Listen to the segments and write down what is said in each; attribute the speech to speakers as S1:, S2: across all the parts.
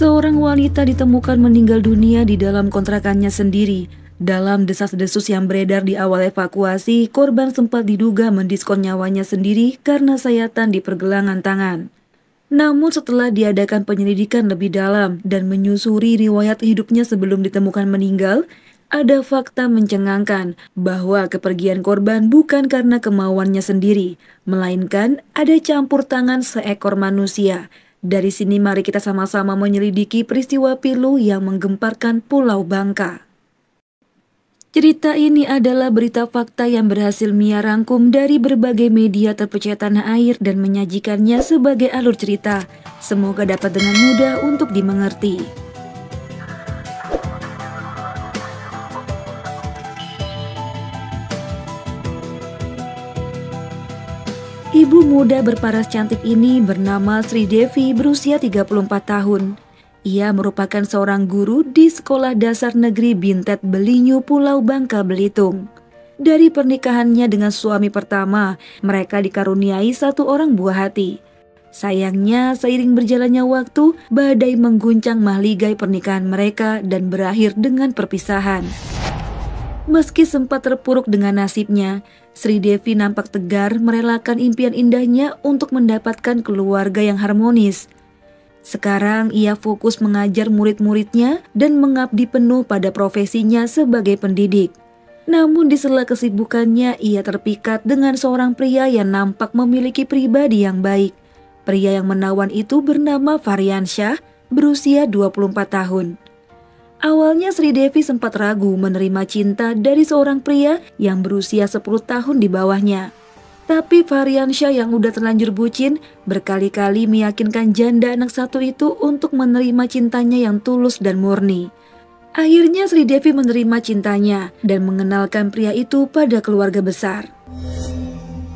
S1: Seorang wanita ditemukan meninggal dunia di dalam kontrakannya sendiri. Dalam desas-desus yang beredar di awal evakuasi, korban sempat diduga mendiskon nyawanya sendiri karena sayatan di pergelangan tangan. Namun setelah diadakan penyelidikan lebih dalam dan menyusuri riwayat hidupnya sebelum ditemukan meninggal, ada fakta mencengangkan bahwa kepergian korban bukan karena kemauannya sendiri, melainkan ada campur tangan seekor manusia. Dari sini mari kita sama-sama menyelidiki peristiwa pilu yang menggemparkan Pulau Bangka. Cerita ini adalah berita fakta yang berhasil Mia rangkum dari berbagai media terpercaya tanah air dan menyajikannya sebagai alur cerita. Semoga dapat dengan mudah untuk dimengerti. Ibu muda berparas cantik ini bernama Sri Devi berusia 34 tahun. Ia merupakan seorang guru di Sekolah Dasar Negeri Bintet Belinyu, Pulau Bangka, Belitung. Dari pernikahannya dengan suami pertama, mereka dikaruniai satu orang buah hati. Sayangnya, seiring berjalannya waktu, badai mengguncang mahligai pernikahan mereka dan berakhir dengan perpisahan. Meski sempat terpuruk dengan nasibnya, Sri Devi nampak tegar merelakan impian indahnya untuk mendapatkan keluarga yang harmonis. Sekarang ia fokus mengajar murid-muridnya dan mengabdi penuh pada profesinya sebagai pendidik. Namun di sela kesibukannya ia terpikat dengan seorang pria yang nampak memiliki pribadi yang baik. Pria yang menawan itu bernama Faryansyah, berusia 24 tahun. Awalnya Sri Devi sempat ragu menerima cinta dari seorang pria yang berusia 10 tahun di bawahnya. Tapi Faryansyah yang udah terlanjur bucin berkali-kali meyakinkan janda anak satu itu untuk menerima cintanya yang tulus dan murni. Akhirnya Sri Devi menerima cintanya dan mengenalkan pria itu pada keluarga besar.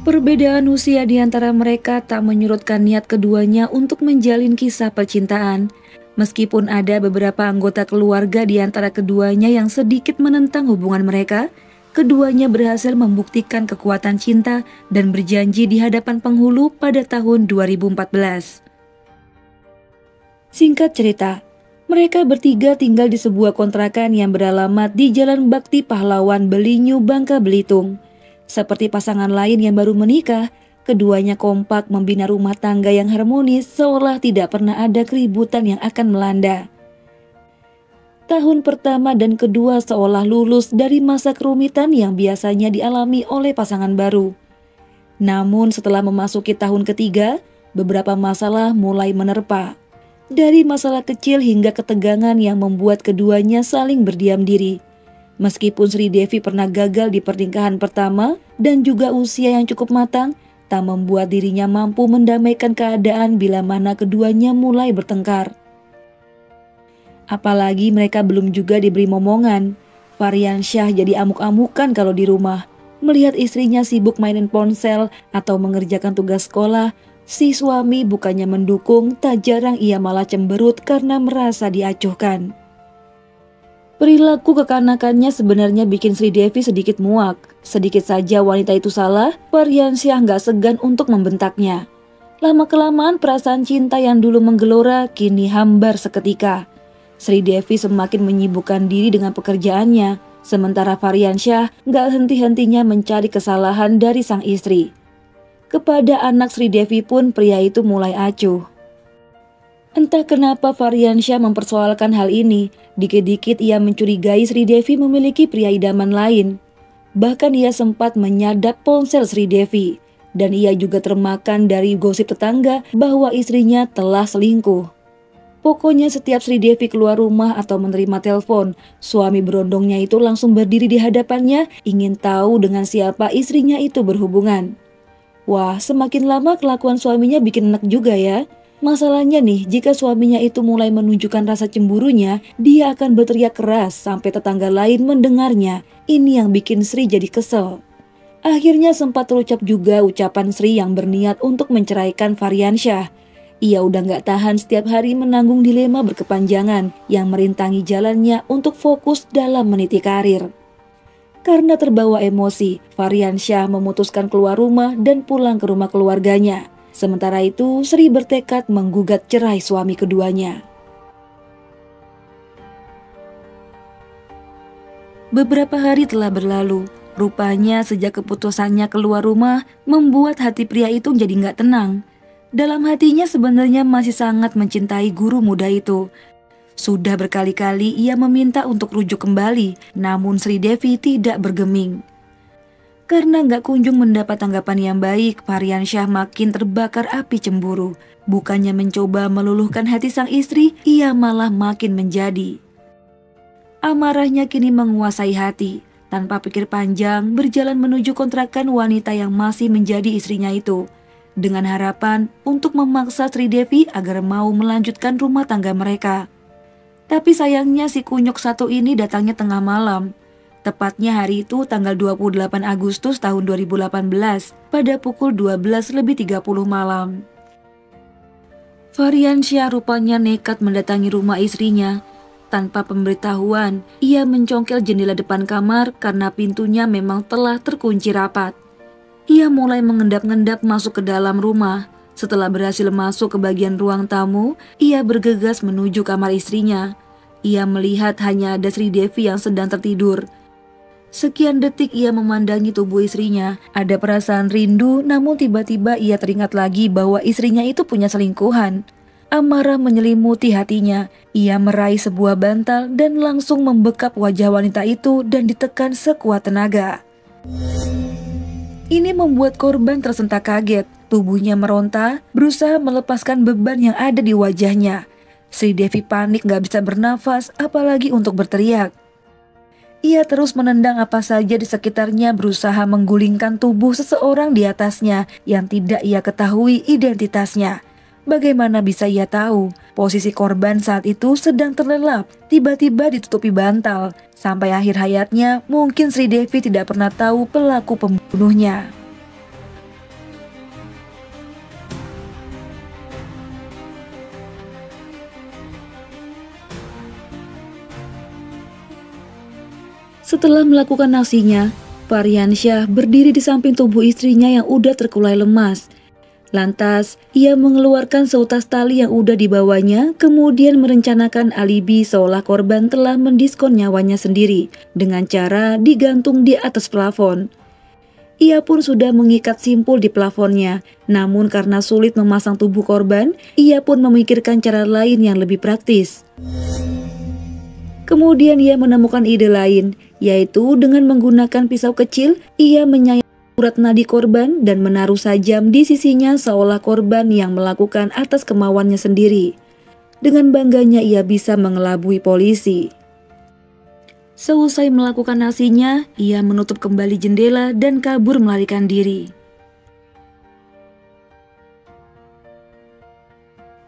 S1: Perbedaan usia di antara mereka tak menyurutkan niat keduanya untuk menjalin kisah percintaan. Meskipun ada beberapa anggota keluarga di antara keduanya yang sedikit menentang hubungan mereka, keduanya berhasil membuktikan kekuatan cinta dan berjanji di hadapan penghulu pada tahun 2014. Singkat cerita, mereka bertiga tinggal di sebuah kontrakan yang beralamat di Jalan Bakti Pahlawan Belinyu, Bangka, Belitung. Seperti pasangan lain yang baru menikah, keduanya kompak membina rumah tangga yang harmonis seolah tidak pernah ada keributan yang akan melanda. Tahun pertama dan kedua seolah lulus dari masa kerumitan yang biasanya dialami oleh pasangan baru. Namun setelah memasuki tahun ketiga, beberapa masalah mulai menerpa. Dari masalah kecil hingga ketegangan yang membuat keduanya saling berdiam diri. Meskipun Sri Devi pernah gagal di pernikahan pertama dan juga usia yang cukup matang, tak membuat dirinya mampu mendamaikan keadaan bila mana keduanya mulai bertengkar. Apalagi mereka belum juga diberi momongan. Faryansyah jadi amuk-amukan kalau di rumah. Melihat istrinya sibuk mainin ponsel atau mengerjakan tugas sekolah, si suami bukannya mendukung, tak jarang ia malah cemberut karena merasa diacuhkan. Perilaku kekanakannya sebenarnya bikin Sri Devi sedikit muak. Sedikit saja wanita itu salah, Faryansyah nggak segan untuk membentaknya. Lama-kelamaan perasaan cinta yang dulu menggelora kini hambar seketika. Sri Devi semakin menyibukkan diri dengan pekerjaannya, sementara Faryansyah nggak henti-hentinya mencari kesalahan dari sang istri. Kepada anak Sri Devi pun pria itu mulai acuh. Entah kenapa Faryansyah mempersoalkan hal ini, dikit-dikit ia mencurigai Sri Devi memiliki pria idaman lain. Bahkan ia sempat menyadap ponsel Sri Devi, dan ia juga termakan dari gosip tetangga bahwa istrinya telah selingkuh. Pokoknya setiap Sri Devi keluar rumah atau menerima telepon, suami berondongnya itu langsung berdiri di hadapannya ingin tahu dengan siapa istrinya itu berhubungan. Wah, semakin lama kelakuan suaminya bikin enak juga ya. Masalahnya nih, jika suaminya itu mulai menunjukkan rasa cemburunya, dia akan berteriak keras sampai tetangga lain mendengarnya. Ini yang bikin Sri jadi kesel. Akhirnya sempat terucap juga ucapan Sri yang berniat untuk menceraikan Faryansyah. Ia udah gak tahan setiap hari menanggung dilema berkepanjangan yang merintangi jalannya untuk fokus dalam meniti karir. Karena terbawa emosi, Faryansyah memutuskan keluar rumah dan pulang ke rumah keluarganya. Sementara itu, Sri bertekad menggugat cerai suami keduanya. Beberapa hari telah berlalu. Rupanya sejak keputusannya keluar rumah membuat hati pria itu jadi nggak tenang. Dalam hatinya sebenarnya masih sangat mencintai guru muda itu. Sudah berkali-kali ia meminta untuk rujuk kembali, namun Sri Devi tidak bergeming. Karena nggak kunjung mendapat tanggapan yang baik, Faryansyah makin terbakar api cemburu. Bukannya mencoba meluluhkan hati sang istri, ia malah makin menjadi. Amarahnya kini menguasai hati. Tanpa pikir panjang, berjalan menuju kontrakan wanita yang masih menjadi istrinya itu. Dengan harapan untuk memaksa Sri Devi agar mau melanjutkan rumah tangga mereka. Tapi sayangnya si kunyuk satu ini datangnya tengah malam. Tepatnya hari itu tanggal 28 Agustus tahun 2018 pada pukul 12:30 malam. Faryansyah rupanya nekat mendatangi rumah istrinya. Tanpa pemberitahuan, ia mencongkel jendela depan kamar karena pintunya memang telah terkunci rapat. Ia mulai mengendap-endap masuk ke dalam rumah. Setelah berhasil masuk ke bagian ruang tamu, ia bergegas menuju kamar istrinya. Ia melihat hanya ada Sri Devi yang sedang tertidur. Sekian detik ia memandangi tubuh istrinya. Ada perasaan rindu, namun tiba-tiba ia teringat lagi bahwa istrinya itu punya selingkuhan. Amarah menyelimuti hatinya. Ia meraih sebuah bantal dan langsung membekap wajah wanita itu dan ditekan sekuat tenaga. Ini membuat korban tersentak kaget. Tubuhnya meronta, berusaha melepaskan beban yang ada di wajahnya. Sri Devi panik gak bisa bernafas, apalagi untuk berteriak. Ia terus menendang apa saja di sekitarnya, berusaha menggulingkan tubuh seseorang di atasnya yang tidak ia ketahui identitasnya. Bagaimana bisa ia tahu? Posisi korban saat itu sedang terlelap, tiba-tiba ditutupi bantal. Sampai akhir hayatnya, mungkin Sri Devi tidak pernah tahu pelaku pembunuhnya. Setelah melakukan aksinya, Faryansyah berdiri di samping tubuh istrinya yang udah terkulai lemas. Lantas, ia mengeluarkan seutas tali yang udah dibawanya, kemudian merencanakan alibi seolah korban telah mendiskon nyawanya sendiri dengan cara digantung di atas plafon. Ia pun sudah mengikat simpul di plafonnya, namun karena sulit memasang tubuh korban, ia pun memikirkan cara lain yang lebih praktis. Kemudian ia menemukan ide lain, yaitu dengan menggunakan pisau kecil, ia menyayat urat nadi korban dan menaruh sajam di sisinya seolah korban yang melakukan atas kemauannya sendiri. Dengan bangganya ia bisa mengelabui polisi. Seusai melakukan aksinya, ia menutup kembali jendela dan kabur melarikan diri.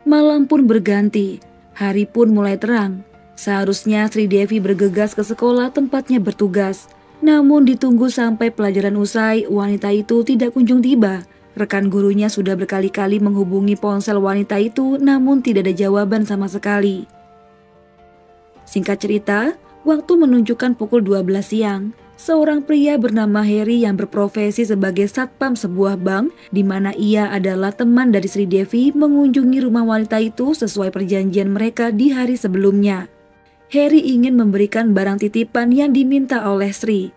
S1: Malam pun berganti, hari pun mulai terang. Seharusnya Sri Devi bergegas ke sekolah tempatnya bertugas. Namun ditunggu sampai pelajaran usai, wanita itu tidak kunjung tiba. Rekan gurunya sudah berkali-kali menghubungi ponsel wanita itu, namun tidak ada jawaban sama sekali. Singkat cerita, waktu menunjukkan pukul 12 siang. Seorang pria bernama Heri yang berprofesi sebagai satpam sebuah bank, di mana ia adalah teman dari Sri Devi, mengunjungi rumah wanita itu sesuai perjanjian mereka di hari sebelumnya. Heri ingin memberikan barang titipan yang diminta oleh Sri.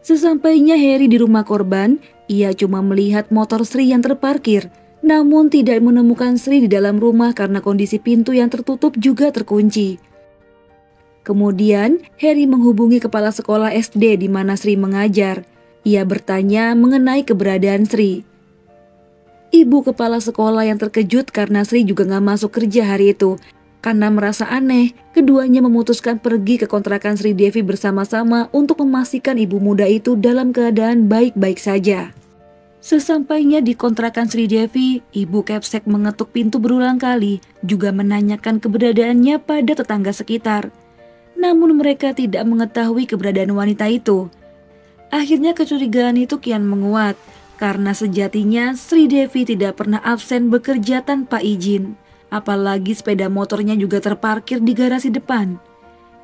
S1: Sesampainya Heri di rumah korban, ia cuma melihat motor Sri yang terparkir, namun tidak menemukan Sri di dalam rumah karena kondisi pintu yang tertutup juga terkunci. Kemudian, Heri menghubungi kepala sekolah SD di mana Sri mengajar. Ia bertanya mengenai keberadaan Sri. Ibu kepala sekolah yang terkejut karena Sri juga gak masuk kerja hari itu. Karena merasa aneh, keduanya memutuskan pergi ke kontrakan Sri Devi bersama-sama untuk memastikan ibu muda itu dalam keadaan baik-baik saja. Sesampainya di kontrakan Sri Devi, ibu Kepsek mengetuk pintu berulang kali, juga menanyakan keberadaannya pada tetangga sekitar. Namun mereka tidak mengetahui keberadaan wanita itu. Akhirnya kecurigaan itu kian menguat, karena sejatinya Sri Devi tidak pernah absen bekerja tanpa izin. Apalagi sepeda motornya juga terparkir di garasi depan.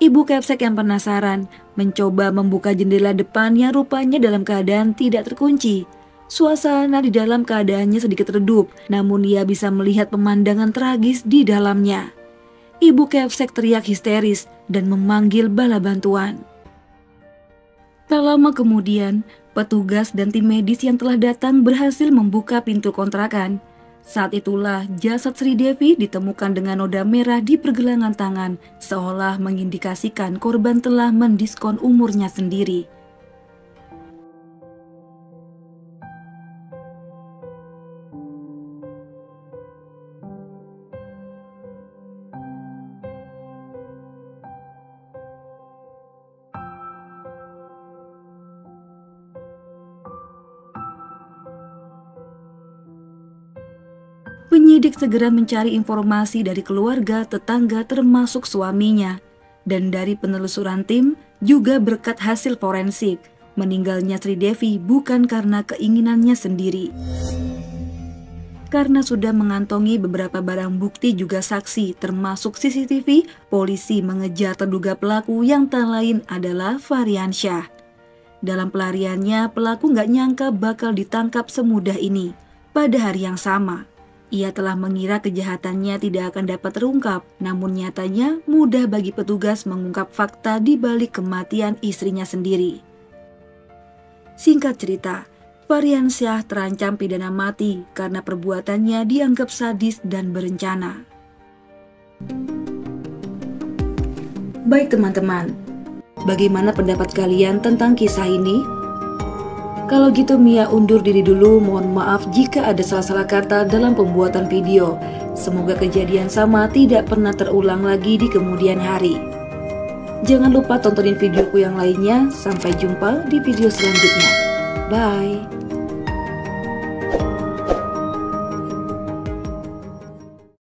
S1: Ibu Kepsek yang penasaran mencoba membuka jendela depan yang rupanya dalam keadaan tidak terkunci. Suasana di dalam keadaannya sedikit redup, namun ia bisa melihat pemandangan tragis di dalamnya. Ibu Kepsek teriak histeris dan memanggil bala bantuan. Tak lama kemudian, petugas dan tim medis yang telah datang berhasil membuka pintu kontrakan. Saat itulah jasad Sri Devi ditemukan dengan noda merah di pergelangan tangan, seolah mengindikasikan korban telah mendiskon umurnya sendiri. Penyidik segera mencari informasi dari keluarga, tetangga termasuk suaminya. Dan dari penelusuran tim, juga berkat hasil forensik, meninggalnya Sri Devi bukan karena keinginannya sendiri. Karena sudah mengantongi beberapa barang bukti juga saksi, termasuk CCTV, polisi mengejar terduga pelaku yang tak lain adalah Faryansyah. Dalam pelariannya, pelaku nggak nyangka bakal ditangkap semudah ini. Pada hari yang sama, ia telah mengira kejahatannya tidak akan dapat terungkap, namun nyatanya mudah bagi petugas mengungkap fakta di balik kematian istrinya sendiri. Singkat cerita, Faryansyah terancam pidana mati karena perbuatannya dianggap sadis dan berencana. Baik teman-teman, bagaimana pendapat kalian tentang kisah ini? Kalau gitu Mia undur diri dulu, mohon maaf jika ada salah-salah kata dalam pembuatan video. Semoga kejadian sama tidak pernah terulang lagi di kemudian hari. Jangan lupa tontonin videoku yang lainnya, sampai jumpa di video selanjutnya. Bye!